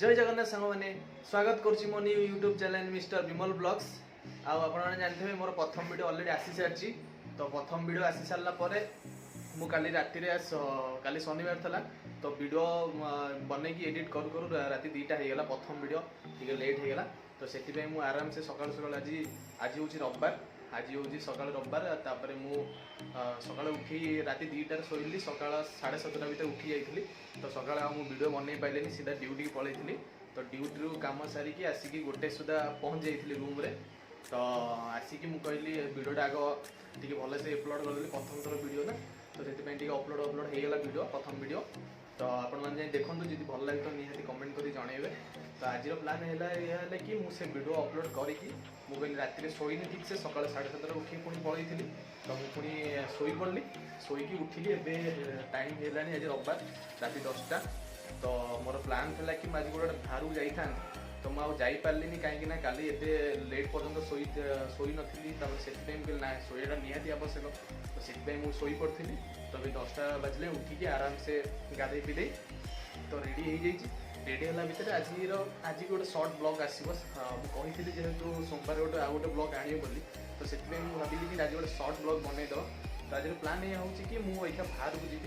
जय जगन्नाथ सांग मैंने स्वागत करुच्ची मो न्यू यूट्यूब चैनल मिस्टर विमल ब्लॉग्स। आप जानते मोर प्रथम वीडियो ऑलरेडी आसी सारी। तो प्रथम वीडियो आसी सारा पर मु काली राति काली शनिवार था तो वीडियो बन की एडिट करू करू राति 2टा हो गला। प्रथम वीडियो टे लेट हो गला तो से मुझे आराम से सकाल सकाल आज हूँ रविवार। आज हूँ सकाल रविवार तापर मु सकाल उठी राति 2टार शोली सकाल 7:30 भितर उठी जाइली। तो सकाल वीडियो बनई पारे सीधा ड्यूटी पलैली। तो ड्यूटी कम सारिकी आसिकी 1 सुधा पहुँच जाइली रूम रे। तो आसिकी मु कहली वीडियोटा आग टी भल से अपलोड करदेली प्रथम थर वीडियो ना। तो से अपलोड होगला वीडियो प्रथम वीडियो। तो आपण मैंने देखो जी भल लगे तो निहाती कमेंट कर जनइबे। तो आज प्लान है कि मुझे वीडियो अपलोड करी मुझे राति शोनी ठीक से सकाल 7:30 उठी पुणी पलैली। तो मुझे पुणी शोई पड़ी शोईकी उठिली एवं टाइम है आज रविवार राति 10टा। तो मोर प्लान था कि आज गोटे बाहर जाता तो मुझे जापारे कहीं काली एत लेट पर्यटन शोई नी। से ना शोटा निहाती आवश्यक। तो से मुझे शोई पड़ी। तो 10टा बाजिले उठिकी आराम से गाधे पीदे तो रेडी हो रेडी है भितर आज गोटे सर्ट ब्लॉग आसो। मुझे जेहेतु सोमवार गोटे आउ गोटे ब्लॉग आने बोली तो से भाविली कि आज गोटे सर्ट ब्लॉग बनईद। तो आज प्लान यह हो कि मुझे बाहर को जी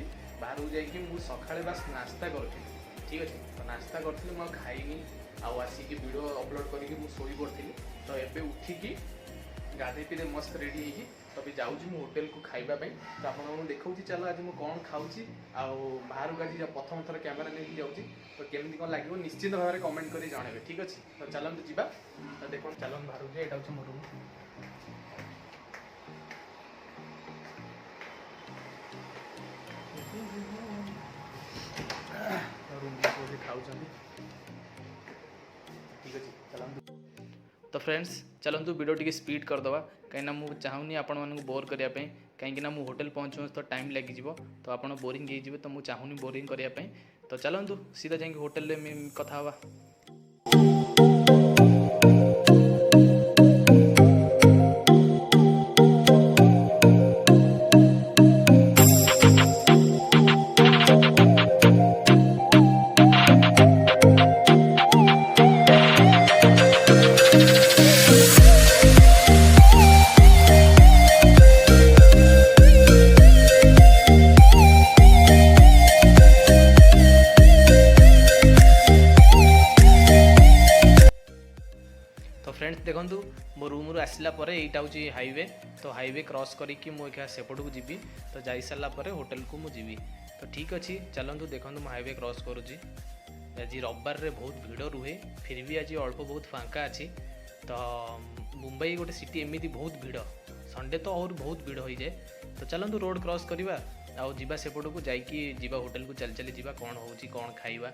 बाहर को जाकि सकाଳେ बास नास्ता करी ठीक अच्छे। तो नास्ता करी मुझे खाइनी आसिकी वीडियो अपलोड करके शोई पड़ी। तो एबे उठिकी गाधे पीदे मस्त रेडी होगी तो भी जाऊँ मु होटेल को खावाई। तो आपको देखा चलो आज मुझे कौन खाऊँगी बाहर को आज प्रथम थर कैमेरा नहीं जाऊँगी। तो केमती कौन लगे निश्चित भाव में कमेंट कर जनइबे ठीक अच्छे। तो चलते जीवा। तो देखो चलो बाहर को यहाँ हूँ मो रूम। खाऊ ठीक अच्छे चलते। तो फ्रेंड्स चलतु वीडियो टी स्पीड करदे कहीं मुझे चाहूनी आपण मानक बोर करने कहीं होटेल पहुँचू तो टाइम लगी तो आप बोरिंग हो तो मुझे चाहूनी बोरिंग करने। तो चलतु सीधा जाकि होटेल में कथा हवा। तो फ्रेंड्स देखो मो रूम रू आसला यहाँ हूँ हाईवे। तो हाईवे क्रॉस करके मुझे सेपट को जी। तो जा सारापर होटेल को मुझे तो ठीक अच्छे। चलतु देखो मैं हाईवे क्रॉस करुँची। आज रविवार रे बहुत भीड़ रुहे फिर भी आज अल्प बहुत फाँका अच्छी। तो मुंबई गोटे सिटी एमती बहुत भीड़ संडे तो और बहुत भीड़ हो जाए। तो चलतु रोड क्रॉस करवा आउ जीवा सेपट को जाइए होटेल को चल चली जीवा कौन हो कौन खाइबा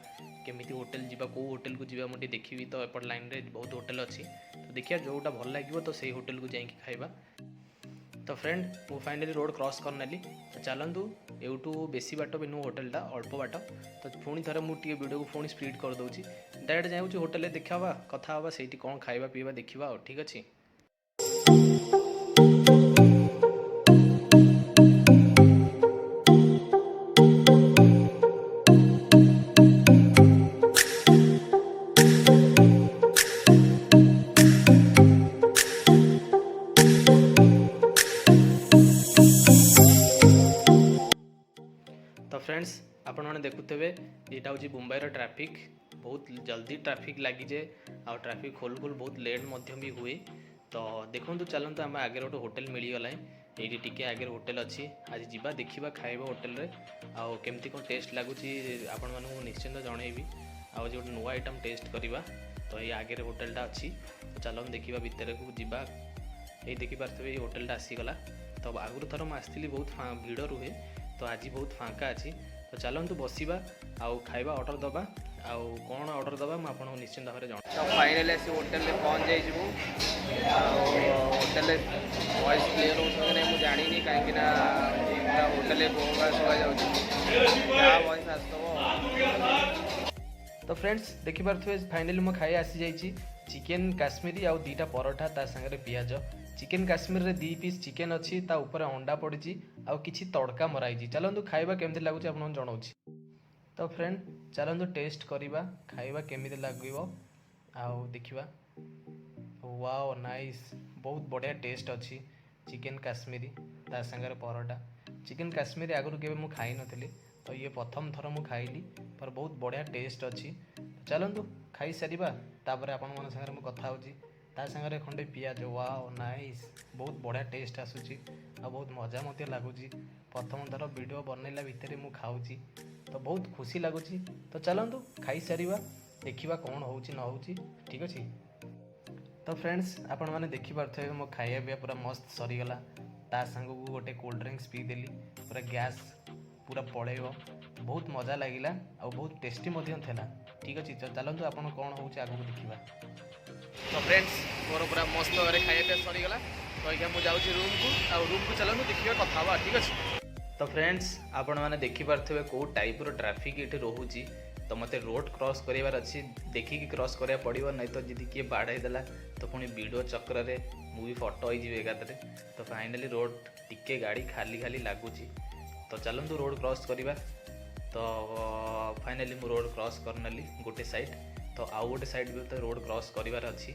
केमी होटेल जीवा कौ होटेल को जीवा मुझे देखी। तो एपट लाइन रे बहुत होटेल अच्छी तो देखिए जोटा भल लगे तो सही होटेल को जाइए खाइबा। तो फ्रेंड मु फाइनली रोड क्रॉस कर नेली। तो चलतु एवटू बेसी बाट भी नु होटेलटा अल्प बाट। तो पुणी थे मुझे वीडियो को पुणी स्पीड कर दूँगी डायरेक्ट जाऊँगी होटेल देखा कथा हाँ से कौन खाइबा पीवा देखा ठीक अच्छे। तो फ्रेंड्स आपण मैंने देखुवे यहाँ हूँ मुंबई ट्रैफिक बहुत जल्दी ट्रैफिक लगी जाए आ ट्रैफिक खोल खोल बहुत लेट भी हुए। तो देखो चलते आम आगे गोटे होटेल मिलगला ये टी आगे होटेल अच्छी आज जीवा देखा खाइबा होटेल रे आउ केमती कौन टेस्ट लगुच आपण मानू निश्चिंत जनइबी आज गोटे नुआ आइटम टेस्ट करवा। तो ये आगे होटेलटा अच्छी तो चलो देखा भितर को जीवा ये देखिपारे ये होटेलटा आसीगला। तो आगुरी थर मुझे बहुत भीड़ रुहे तो आज बहुत फाँका अच्छी। तो चलतु बसवा आउ खाइबा ऑर्डर दबा आउ कौन ऑर्डर दबा मुझे आपको निश्चिंत भाव में जन। तो फाइनली आसी होटेल में पहुँच जाइबू होटेल वॉइस क्लीयर हो मुझे जानी कहीं होटेल बहु शुआ वॉइस आसो। तो फ्रेंड्स देखिपे फाइनली मो खाई आसी जाइए चिकेन काश्मीरी आउ 2टा परोठा ता संगे पियाज चिकेन काश्मीर रे 2 पीस चिकेन अच्छी ता ऊपर अंडा पड़ी आउ किछि तड़का मराई। चलतु खाइबा केमती लगुच आपन जनाऊँ। तो फ्रेंड चलतु टेस्ट करवा खाइबा केमिति लागिबो आउ देखिबा। वाओ नाइस, बहुत बढ़िया टेस्ट अच्छी। चिकेन काश्मीरी ता संगे परोटा। चिकेन काश्मीरी आगु केबे मु खाई नथिली, तो ये प्रथम थर मु खाइली, पर बहुत बढ़िया टेस्ट अच्छी। चलतु खाई सारिबा, तापर आपण मन संगे मु कथा होची। ता संगे खंडे पियाज। वाओ नाइस, बहुत बढ़िया टेस्ट आसुची आ बहुत मजा मते लागुची। प्रथम थर वीडियो बनैला भितर मु खाऊची, तो बहुत खुशी लगुच। तो चलतु खाई सारिबा, देखिबा कौन होउची न होउची। ठीक अछि। तो फ्रेंड्स आपण मैंने देखिपे मो खाइबा पिया पूरा मस्त सरीगला। ता संग को गोटे कोल्ड ड्रिंक्स पी देली, पूरा गैस पूरा पड़ेगा। बहुत मजा लगिला और बहुत टेस्टी थिला। ठीक अच्छे। तो चलतु आपण कौन होउची आगु देखिबा। तो फ्रेंड्स मोर पूरा मस्त भाव खाइबा पिया सरीगला। तो अइका मु जाउची रूम को चलतु देखिबा कथा बा। ठीक अछि। तो फ्रेंड्स आपण मैंने देखिपे कौ टाइप रो ट्रैफिक ये रोची। तो मत रोड क्रॉस करार अच्छी, देखिकी क्रॉस करा पड़ो, नहीं तो जी किए बाड़े देला तो पुणी वीडियो चक्र में मुझे फटो हो एकादे। तो फाइनाली रोड टिके गाड़ी खाली खाली लगुच। तो चलतु रोड क्रॉस करवा। तो फाइनाली मु रोड क्रॉस करनेली गोटे साइड। तो आउ गोटे साइड भी तो रोड क्रॉस करार अच्छी,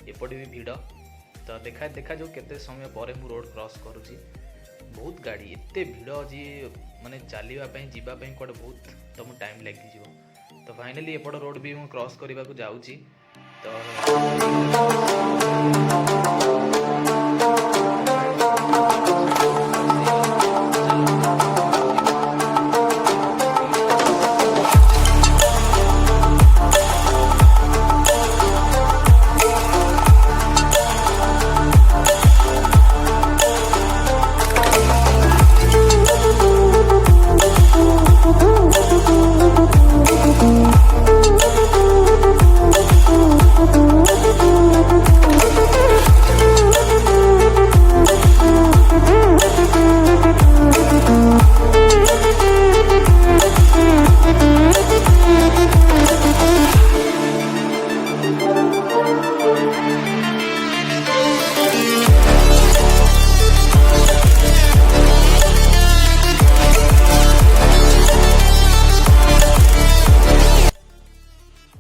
एपटे भी भिड़। तो देखा जो केते समय पर मु रोड क्रॉस करुँची। बहुत गाड़ी एते भिड़ अच्छी, माने चलवाई जावाई कड़े बहुत तुमको टाइम लगी। तो फाइनाली एपट रोड भी मु क्रॉस करने को जाऊँगी।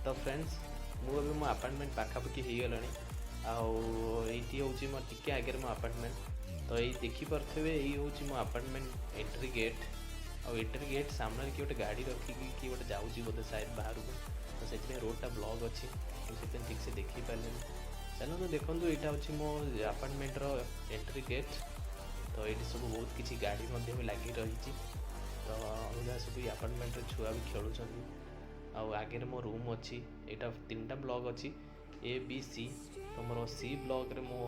तो फ्रेंड्स मुझे मो अपार्टमेंट पाखापाखि हो गला। आईटी हूँ मो टिके आगे मो अपार्टमेंट। तो ये देखिपे ये हूँ मो अपार्टमेंट एंट्री गेट। और एंट्री गेट सामने कि गोटे गाड़ी रखिकी कि गोटे जाऊँगी बोधे शायद बाहर को। तो से रोडटा ब्लॉक अच्छी, तो से ठीक से देखी पारे। चलो तो देखो यहाँ हूँ मो अपार्टमेंटर एंट्री गेट। तो ये सब बहुत किसी गाड़ी भी लगी रही। तो अलग सब अपार्टमेंट छुआ भी खेलुं। आगे मो रूम अच्छी, यहाँ 3टा ब्लॉक अच्छी ए बी सी। तो मोर सी ब्लॉक रे मो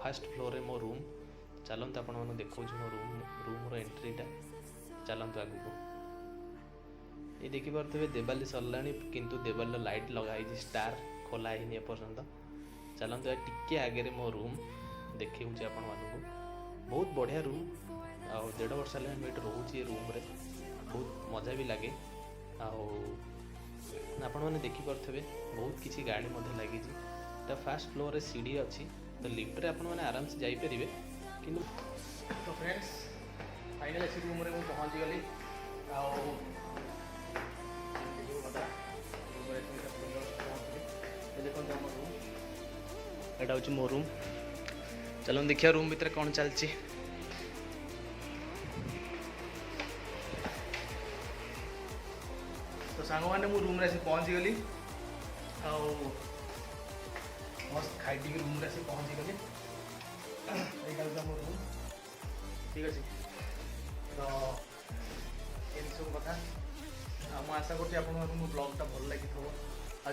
फर्स्ट फ्लोर रे मो रूम। चलते आपण मैंने देखो मो रूम एंट्रीटा। चलते आगु को ये देखिपे देवाली सरला, किंतु देवाली लाइट लगाई स्टार खोला है एपर्यंत। चलते टिके आगे मो रूम देखी आपण मानू। बहुत बढ़िया रूम। आ 1.5 वर्ष है रोचे रूम रे, बहुत मजा भी लगे। आपण मैंने देखिपे बहुत किसी गाड़ी लगी। तो फर्स्ट फ्लोर रे सीढ़ी अच्छी, तो लिफ्ट रे आपण मैंने आराम से जापर। कि तो फ्रेंड्स फाइनल अच्छी रूम रे मु पहुँची गली। देखो यहाँ हूँ मो रूम। चलो देखिए रूम भीतर कौन चलती। तो सांग मैंने मु रूम रे पहुँची गली। मस्त खाई पी रूम रे पहुँची गली। यहाँ मो रूम। ठीक अच्छे। तो ये सब कथा मुझे आशा करुँच आप ब्लॉगटा भल लगी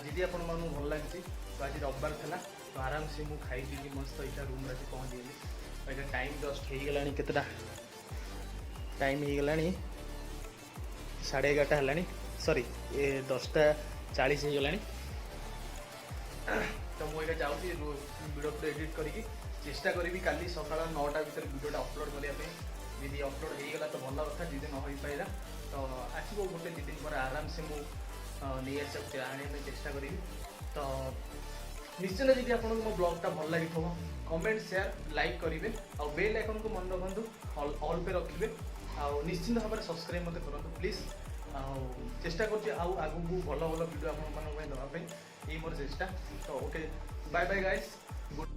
जी आप भल लगी। तो आज रविवार था, तो आराम से मुझे खाई पी मस्त यहाँ रूम रे पहुँची गली। यहाँ टाइम जस्ट हो गला केतटा टाइम हो गला 11:30 है। सॉरी ये 10:40 हो गला। तो मुझे जाऊँगी वीडियो पूरा एडिट करके चेष्टा करी काली सकाल 9टा भर वीडियोटा अपलोड करने। जी अपलोड हो गला तो भल कथा, जी न हो पाला तो आसो गोटे 2 दिन पर आराम से मुझे आने चेष्टा करी। तो निश्चित जी आपको मो ब्लॉगटा भल लगी कमेंट शेयर लाइक करेंगे। और बेल आइकन को मन रखु ऑल पे रखिए। निश्चित भाव में सब्सक्राइब मत करूँ प्लीज। ଆଉ ଚେଷ୍ଟା କରୁଛି ଆଉ ଆଗକୁ ଭଲ ଭଲ ଭିଡ଼ିଓ ଆପଣମାନଙ୍କ ପାଇଁ ଦେବା ପାଇଁ ଏଇ ମୋର ଚେଷ୍ଟା। ତ okay, bye bye guys, good.